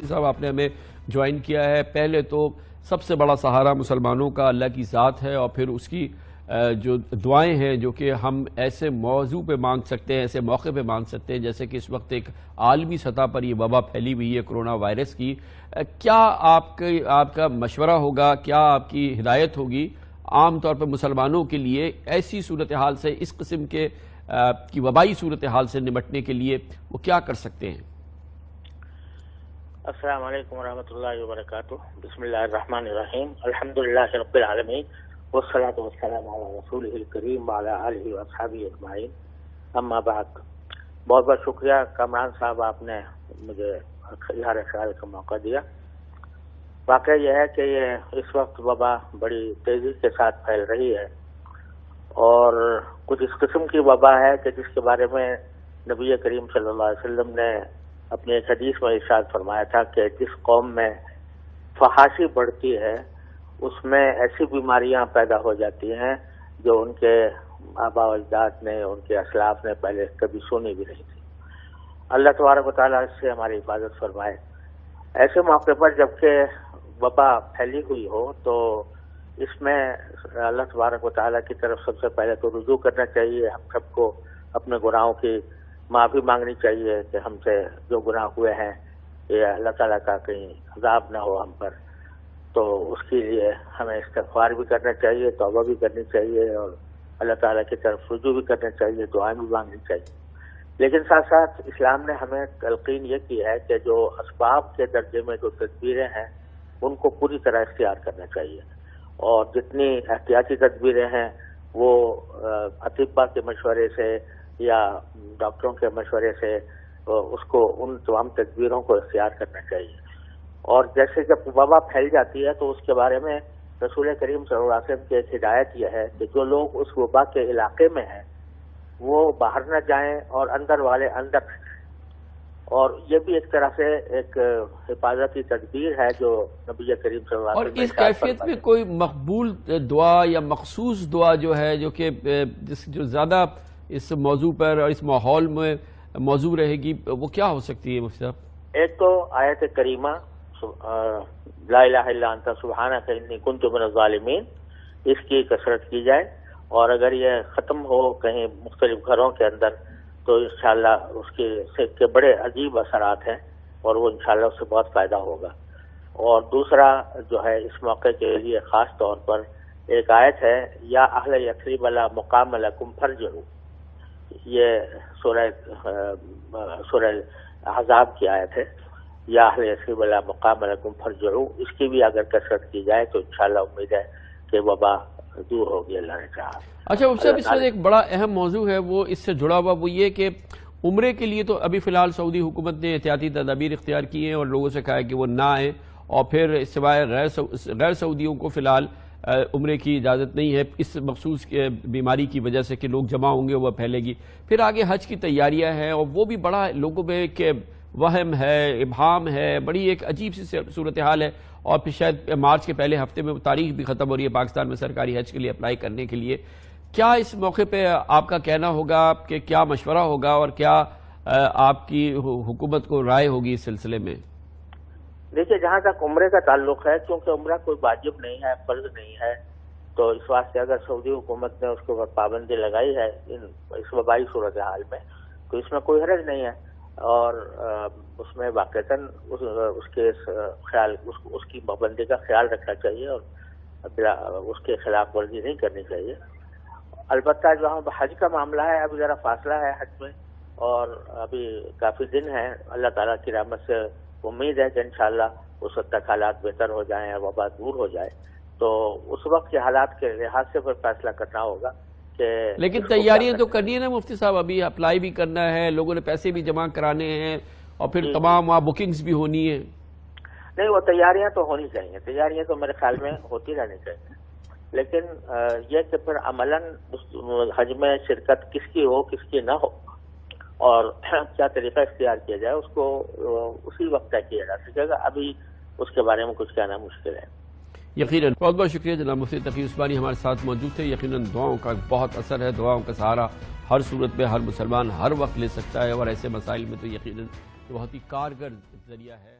صاحب آپ نے ہمیں جوائن کیا ہے. پہلے تو سب سے بڑا سہارا مسلمانوں کا اللہ کی ذات ہے، اور پھر اس کی جو دعائیں ہیں جو کہ ہم ایسے موضوع پہ مانگ سکتے ہیں، ایسے موقع پہ مانگ سکتے ہیں جیسے کہ اس وقت ایک عالمی سطح پر یہ وبا پھیلی ہوئی ہے کرونا وائرس کی. کیا آپ کا مشورہ ہوگا، کیا آپ کی ہدایت ہوگی عام طور پر مسلمانوں کے لیے ایسی صورتحال سے، اس قسم کے کی وبائی صورتحال سے نمٹنے کے لیے وہ کیا کر سکتے ہیں؟ السلام علیکم ورحمۃ اللہ وبرکاتہ. بسم اللہ الرحمن الرحیم. الحمدللہ رب العالمین والصلاة والسلام علی رسولہ الکریم وعلی آلہ واصحابہ اجمعین. اما بعد، بہت بہت شکریہ کامران صاحب، آپ نے مجھے اظہار خیال کا موقع دیا. واقعہ یہ ہے کہ اس وقت وبا بڑی تیزی کے ساتھ پھیل رہی ہے، اور کچھ اس قسم کی وبا ہے کہ جس کے بارے میں نبی کریم صلی اللہ علیہ وسلم نے اپنی ایک حدیث میں ارشاد فرمایا تھا کہ جس قوم میں فحاشی بڑھتی ہے اس میں ایسی بیماریاں پیدا ہو جاتی ہیں جو ان کے آباء و اجداد نے، ان کے اسلاف نے پہلے کبھی سنی بھی نہیں تھی. اللہ تبارک و تعالیٰ اس سے ہماری حفاظت فرمائے. ایسے موقع پر جبکہ وبا پھیلی ہوئی ہو تو اس میں اللہ تبارک و تعالیٰ کی طرف سب سے پہلے تو رجوع کرنا چاہیے. ہم سب کو اپنے گناہوں کی معافی مانگنی چاہیے کہ ہم سے جو گناہ ہوئے ہیں یہ اللہ تعالیٰ کا کہیں عذاب نہ ہو ہم پر، تو اس کے لیے ہمیں استغفار بھی کرنا چاہیے، توبہ بھی کرنی چاہیے، اور اللہ تعالیٰ کی طرف رجوع بھی کرنا چاہیے، دعائیں بھی مانگنی چاہیے. لیکن ساتھ ساتھ اسلام نے ہمیں تلقین یہ کی ہے کہ جو اسباب کے درجے میں جو تدبیریں ہیں ان کو پوری طرح اختیار کرنا چاہیے، اور جتنی احتیاطی تدبیریں ہیں وہ اطباء کے مشورے سے یا ڈاکٹروں کے مشورے سے اس کو ان تمام تدبیروں کو اختیار کرنا چاہیے. اور جیسے جب وبا پھیل جاتی ہے تو اس کے بارے میں رسول کریم صلی اللہ علیہ وسلم کی ایک ہدایت یہ ہے کہ جو لوگ اس وبا کے علاقے میں ہیں وہ باہر نہ جائیں اور اندر والے اندر رہیں. اور یہ بھی ایک طرح سے ایک حفاظتی تدبیر ہے جو نبی کریم صلی اللہ علیہ وسلم. اور اس کیفیت میں کوئی مقبول دعا یا مخصوص دعا جو ہے جو کہ جو زیادہ اس موضوع پر اور اس ماحول میں موضوع رہے گی وہ کیا ہو سکتی ہے مفتی صاحب؟ ایک تو آیت کریمہ لا الہ الا انت سبحانک انی کنت من الظالمین، اس کی کثرت کی جائے، اور اگر یہ ختم ہو کہیں مختلف گھروں کے اندر تو انشاءاللہ اس کے بڑے عجیب اثرات ہیں اور وہ انشاءاللہ اس سے بہت فائدہ ہوگا. اور دوسرا جو ہے اس موقع کے لیے خاص طور پر ایک آیت ہے یا اہل یثرب لا مقام لکم فارجعوا، یہ سورہ احزاب کی آیت ہے، یا اہل یثرب لا مقام لکم فارجعوا. اس کی بھی اگر کثرت کی جائے تو انشاءاللہ امید ہے کہ وبا دور ہوگی اللہ نے چاہا. اچھا مفتی صاحب، اس میں ایک بڑا اہم موضوع ہے وہ اس سے جڑا ہوا، وہ یہ کہ عمرے کے لیے تو ابھی فی الحال سعودی حکومت نے احتیاطی تدابیر اختیار کی ہیں اور لوگوں سے کہا ہے کہ وہ نہ آئیں، اور پھر سوائے غیر سعودیوں کو فی الحال عمرے کی اجازت نہیں ہے اس مخصوص بیماری کی وجہ سے کہ لوگ جمع ہوں گے، وہ پھیلے گی. پھر آگے حج کی تیاریاں ہیں اور وہ بھی بڑا لوگوں میں کہ وہم ہے، ابہام ہے، بڑی ایک عجیب سی صورتحال ہے. اور پھر شاید مارچ کے پہلے ہفتے میں تاریخ بھی ختم ہو رہی ہے پاکستان میں سرکاری حج کے لیے اپلائی کرنے کے لیے. کیا اس موقع پہ آپ کا کہنا ہوگا کہ کیا مشورہ ہوگا اور کیا آپ کی حکومت کو رائے ہوگی اس سلسلے میں؟ دیکھیے، جہاں تک عمرے کا تعلق ہے، کیونکہ عمرہ کوئی واجب نہیں ہے، فرض نہیں ہے، تو اس واسطے اگر سعودی حکومت نے اس کے اوپر پابندی لگائی ہے اس وبائی صورتحال میں تو اس میں کوئی حرج نہیں ہے، اور اس میں واقعتاً اس کی پابندی کا خیال رکھنا چاہیے اور اس کے خلاف ورزی نہیں کرنی چاہیے. البتہ جو حج کا معاملہ ہے ابھی ذرا فاصلہ ہے حج میں، اور ابھی کافی دن ہیں. اللہ تعالیٰ کی رحمت سے امید ہے کہ انشاءاللہ اس وقت تک حالات بہتر ہو جائیں اور وبا دور ہو جائے، تو اس وقت کے حالات کے لحاظ سے پھر فیصلہ کرنا ہوگا. لیکن تیاریاں تو کرنی ہے نا مفتی صاحب، ابھی اپلائی بھی کرنا ہے، لوگوں نے پیسے بھی جمع کرانے ہیں، اور پھر تمام وہاں بکنگز بھی ہونی ہے. نہیں، وہ تیاریاں تو ہونی چاہیے، تیاریاں تو میرے خیال میں ہوتی رہنی چاہیے، لیکن یہ کہ پھر عملاً حج میں شرکت کس کی ہو کس کی نہ ہو اور کیا طریقہ اختیار کیا جائے اس کو اسی وقت طے کیا جا سکے گا. ابھی اس کے بارے میں کچھ کہنا مشکل ہے. یقیناً. بہت بہت شکریہ جناب مفتی تقی عثمانی ہمارے ساتھ موجود تھے. یقیناً دعاؤں کا بہت اثر ہے، دعاؤں کا سہارا ہر صورت میں ہر مسلمان ہر وقت لے سکتا ہے، اور ایسے مسائل میں تو یقیناً بہت ہی کارگر ذریعہ ہے.